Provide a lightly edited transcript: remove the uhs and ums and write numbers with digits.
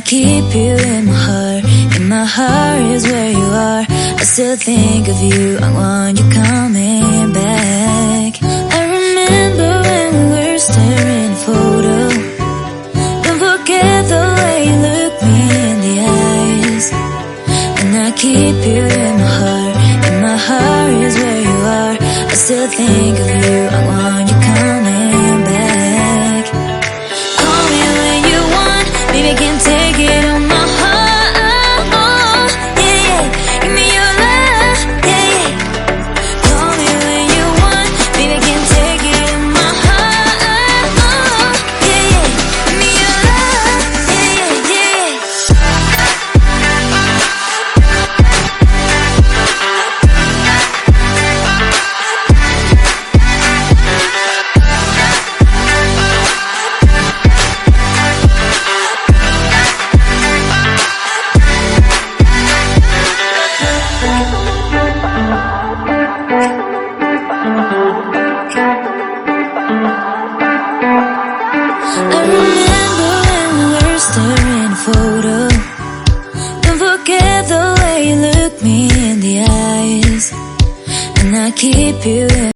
keep you in my heart. In my heart is where you are. I still think of you, I want you coming back. I remember when we were staring at a photo. Don't forget the way you look me in the eyes. And I keep you in my heart. In my heart is where you are. I still think of you, I want you coming back. Call me when you want, baby, I can't take it on my heart. Yeah, yeah, give me your love, yeah, yeah. Call me when you want, baby, I can't take it on my heart. Yeah, yeah, give me your love, yeah, yeah, yeah. I remember when we were staring at a photo. Don't forget the way you look me in the eyes. And I keep you in